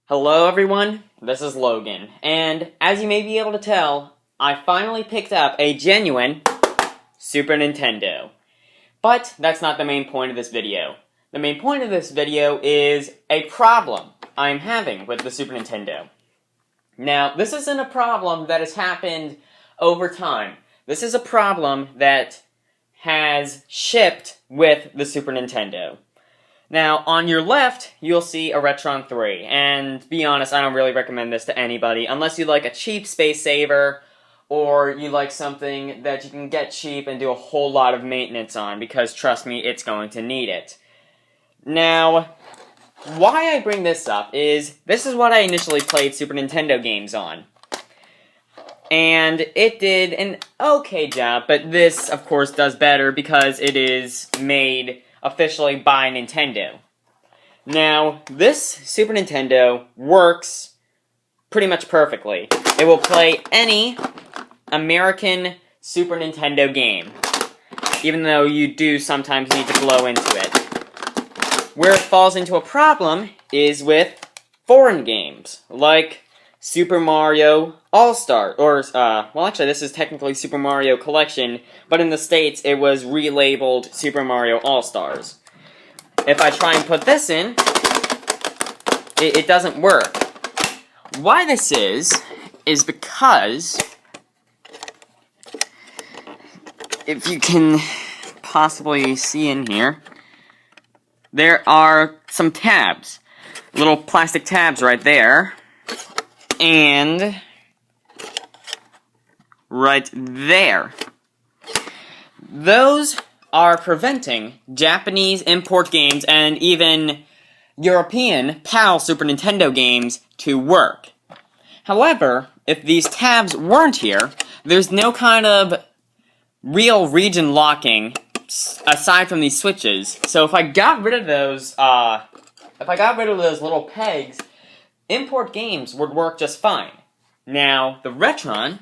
Hello everyone, this is Logan, and as you may be able to tell, I finally picked up a genuine Super Nintendo. But that's not the main point of this video. The main point of this video is a problem I'm having with the Super Nintendo. Now, this isn't a problem that has happened over time. This is a problem that has shipped with the Super Nintendo. Now, on your left, you'll see a Retron 3, and to be honest, I don't really recommend this to anybody, unless you like a cheap space saver, or you like something that you can get cheap and do a whole lot of maintenance on, because trust me, it's going to need it. Now, why I bring this up is, this is what I initially played Super Nintendo games on. And it did an okay job, but this, of course, does better because it is made officially by Nintendo. Now, this Super Nintendo works pretty much perfectly. It will play any American Super Nintendo game, even though you do sometimes need to blow into it. Where it falls into a problem is with foreign games, like Super Mario All-Star, or, well actually this is technically Super Mario Collection, but in the States it was relabeled Super Mario All-Stars. If I try and put this in, it doesn't work. Why this is because, if you can possibly see in here, there are some tabs, little plastic tabs right there, and right there. Those are preventing Japanese import games and even European PAL Super Nintendo games to work. However, if these tabs weren't here, there's no kind of real region locking aside from these switches. So if I got rid of those, little pegs, import games would work just fine. Now, the Retron,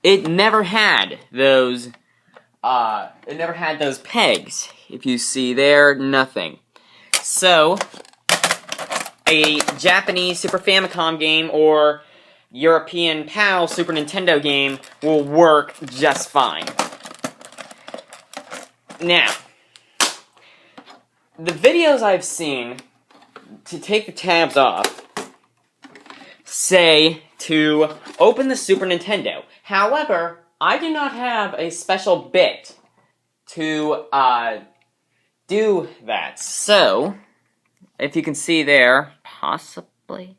it never had those pegs. If you see there, nothing. So, a Japanese Super Famicom game or European PAL Super Nintendo game will work just fine. Now, the videos I've seen to take the tabs off say to open the Super Nintendo. However, I do not have a special bit to do that. So, if you can see there, possibly.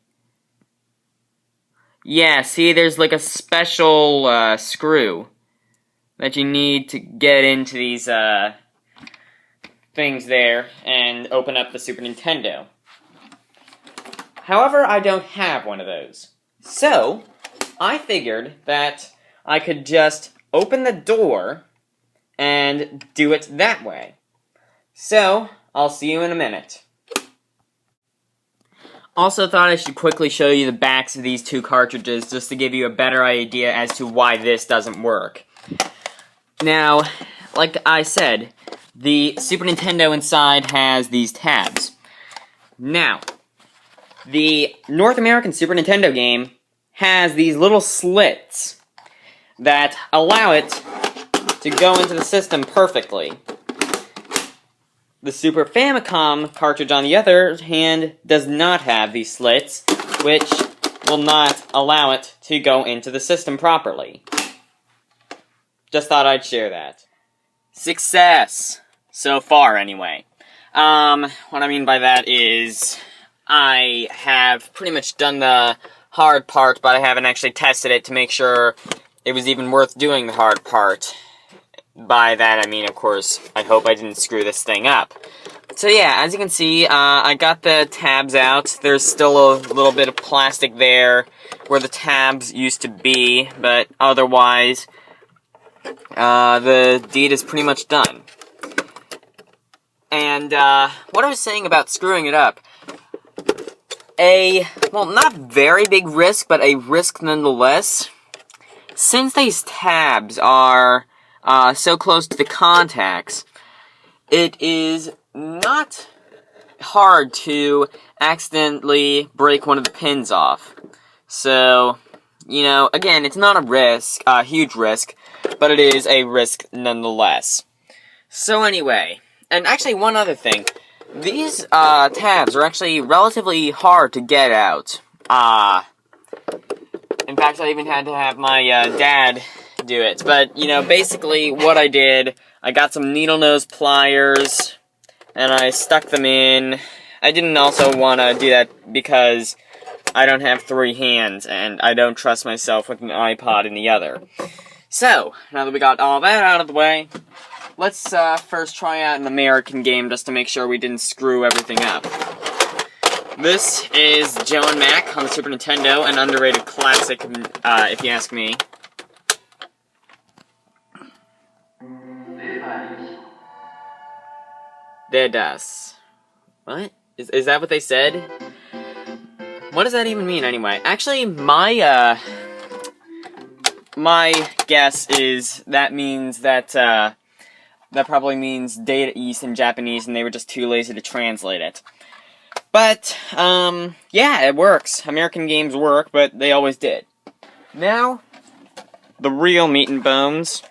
Yeah, see, there's like a special screw that you need to get into these things there and open up the Super Nintendo. However, I don't have one of those. So, I figured that I could just open the door and do it that way. So, I'll see you in a minute. Also thought I should quickly show you the backs of these two cartridges just to give you a better idea as to why this doesn't work. Now, like I said, the Super Nintendo inside has these tabs. Now, the North American Super Nintendo game has these little slits that allow it to go into the system perfectly. The Super Famicom cartridge, on the other hand, does not have these slits, which will not allow it to go into the system properly. Just thought I'd share that. Success! So far, anyway. What I mean by that is, I have pretty much done the hard part, but I haven't actually tested it to make sure it was even worth doing the hard part. By that, I mean, of course, I hope I didn't screw this thing up. So yeah, as you can see, I got the tabs out. There's still a little bit of plastic there where the tabs used to be, but otherwise, the deed is pretty much done. And, what I was saying about screwing it up, well, not very big risk, but a risk nonetheless. Since these tabs are so close to the contacts, it is not hard to accidentally break one of the pins off. So, you know, again, it's not a risk, a huge risk, but it is a risk nonetheless. So anyway, and actually one other thing, these tabs are actually relatively hard to get out. In fact, I even had to have my dad do it. But, you know, basically what I did, I got some needle nose pliers, and I stuck them in. I didn't also want to do that because I don't have 3 hands, and I don't trust myself with an iPod in the other. So, now that we got all that out of the way, let's first try out an American game just to make sure we didn't screw everything up. This is Joe and Mac on the Super Nintendo, an underrated classic, if you ask me. Dedas. What? Is that what they said? What does that even mean, anyway? Actually, my guess is that means that, that probably means Data East in Japanese, and they were just too lazy to translate it. But, yeah, it works. American games work, but they always did. Now, the real meat and bones.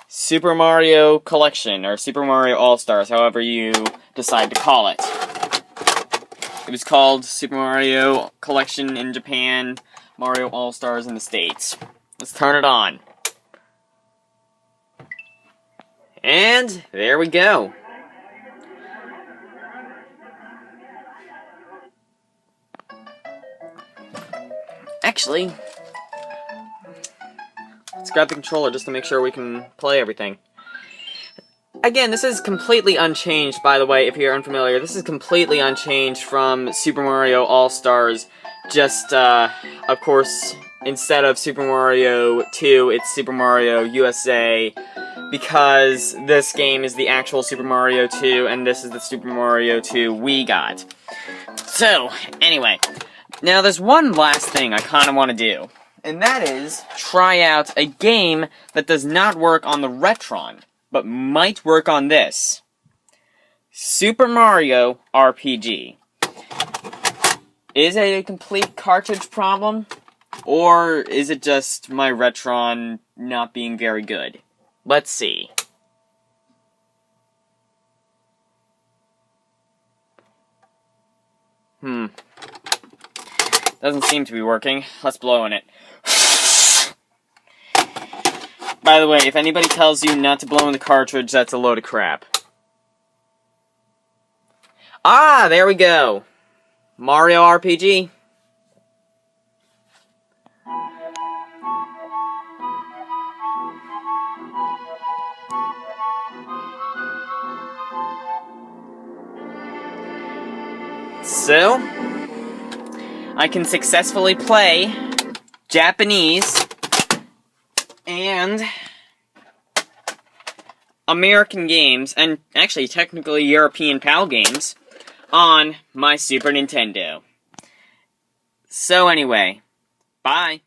Super Mario Collection, or Super Mario All-Stars, however you decide to call it. It was called Super Mario Collection in Japan, Mario All-Stars in the States. Let's turn it on. And there we go. Actually, let's grab the controller just to make sure we can play everything. Again, this is completely unchanged, by the way, if you're unfamiliar. This is completely unchanged from Super Mario All-Stars. Just, of course, instead of Super Mario 2, it's Super Mario USA, because this game is the actual Super Mario 2, and this is the Super Mario 2 we got. So, anyway, now there's one last thing I kind of want to do, and that is try out a game that does not work on the Retron, but might work on this. Super Mario RPG. Is it a complete cartridge problem? Or is it just my Retron not being very good? Let's see. Doesn't seem to be working. Let's blow on it. By the way, if anybody tells you not to blow in the cartridge, that's a load of crap. Ah, there we go. Mario RPG. So, I can successfully play Japanese and American games, and actually technically European PAL games, on my Super Nintendo. So anyway, bye.